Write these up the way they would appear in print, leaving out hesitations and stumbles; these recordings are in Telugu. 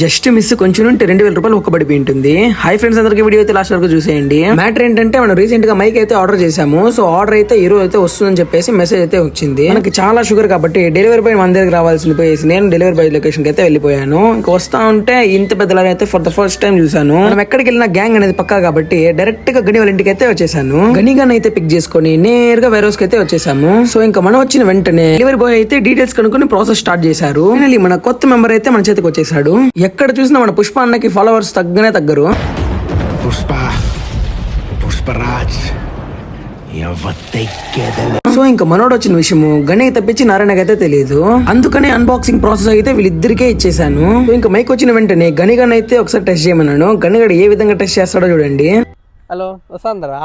జస్ట్ మిస్ కొంచెం ఉంటే 2000 రూపాయలు ఒక్కబడిపోయి ఉంటుంది. హై ఫ్రెండ్స్, అందరికి వీడియో అయితే లాస్ట్ వరకు చూసేయండి. మ్యాటర్ ఏంటంటే మనం రీసెంట్ గా మైక్ అయితే ఆర్డర్ చేసాము. సో ఆర్డర్ అయితే ఈ రోజు అయితే వస్తుందని చెప్పేసి మెసేజ్ అయితే వచ్చింది. మనకి చాలా షుగర్ కాబట్టి డెలివరీ బాయ్ మన దగ్గర రావాల్సింది పోయేసి నేను డెలివరీ బాయ్ లొకేషన్ కి అయితే వెళ్ళిపోయాను. ఇంకా వస్తా ఉంటే ఇంత పెద్ద లారీ అయితే ఫర్ ద ఫస్ట్ టైం చూసాను. మనం ఎక్కడికి వెళ్ళినా గ్యాంగ్ అనేది పక్కా కాబట్టి డైరెక్ట్ గా గని వాళ్ళ ఇంటికి అయితే వచ్చేసాను. గనిగాన్ అయితే పిక్ చేసుకుని నేరుగా వేర్ హౌస్ కి అయితే వచ్చేసాము. సో ఇంకా మనం వచ్చిన వెంటనే డెలివరీ బాయ్ అయితే డీటెయిల్స్ కనుక్కొని ప్రాసెస్ స్టార్ట్ చేశారు. ఫైనల్లీ మన కొత్త మెంబర్ అయితే మన చేతికి వచ్చేసాడు. ఎక్కడ చూసినా మన పుష్ప అన్నకి ఫాలోవర్స్ తగ్గనే తగ్గరు. పుష్పరాజ్ సో ఇంకా మనోడు వచ్చిన విషయము గణేకి తప్పించి నారాయణకి అయితే తెలియదు. అందుకనే అన్బాక్సింగ్ ప్రాసెస్ అయితే వీళ్ళిద్దరికే ఇచ్చేసాను. ఇంకా మైక్ వచ్చిన వెంటనే గనిగన్ అయితే ఒకసారి టెస్ట్ చేయమన్నాను. గనిగడు ఏ విధంగా టెస్ట్ చేస్తాడో చూడండి. హలో వస్తాందరా?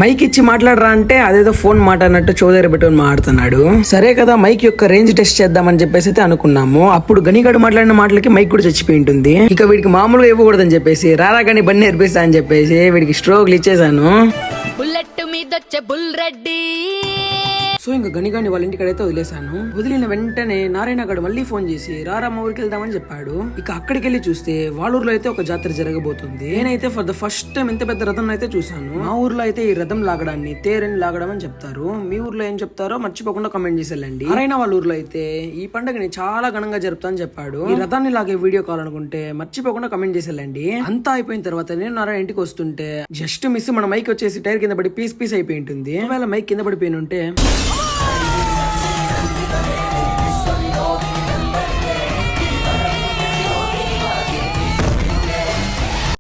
మైక్ ఇచ్చి మాట్లాడరా అంటే అదేదో ఫోన్ మాట్లాడినట్టు చౌదరి పెట్టుకుని మాట్లాడుతున్నాడు. సరే కదా, మైక్ యొక్క రేంజ్ టెస్ట్ చేద్దామని చెప్పేసి అయితే అనుకున్నాము. అప్పుడు గనిగడు మాట్లాడిన మాటలకి మైక్ కూడా చచ్చిపోయి ఉంటుంది. ఇక వీడికి మామూలుగా ఇవ్వకూడదని చెప్పేసి రారా గని బండి నేర్పిస్తా అని చెప్పేసి వీడికి స్ట్రోక్లు ఇచ్చేసాను. బుల్లెట్ మీదొచ్చే బుల్ రెడ్డి. సో ఇంకా గనిగాని వాళ్ళ ఇంటికడైతే వదిలేశాను. వదిలిన వెంటనే నారాయణ గడు మళ్ళీ ఫోన్ చేసి రారమ్మ ఊరికి వెళ్దామని చెప్పాడు. ఇక అక్కడికి వెళ్ళి చూస్తే వాళ్ళ ఊర్లో అయితే ఒక జాతర జరగబోతుంది. నేనైతే ఫర్ ద ఫస్ట్ టైం ఇంత పెద్ద రథం అయితే చూసాను. మా ఊర్లో అయితే ఈ రథం లాగడాన్ని తేరని లాగడం అని చెప్తారు. మీ ఊర్లో ఏం చెప్తారో మర్చిపోకుండా కామెంట్ చేసి వెళ్ళండి. నారాయణ వాళ్ళ ఊర్లో అయితే ఈ పండుగని చాలా ఘనంగా జరుపుతా అని చెప్పాడు. ఈ రథాన్ని లాగే వీడియో కావాలనుకుంటే మర్చిపోకుండా కామెంట్ చేసి వెళ్ళండి. అంతా అయిపోయిన తర్వాత నేను నారాయణ ఇంటికి వస్తుంటే జస్ట్ మిస్ మన మైక్ వచ్చేసి టైర్ కింద పడి పీస్ పీస్ అయిపోయి ఉంటుంది. ఒకవేళ మైక్ కింద పడిపోయి ఉంటే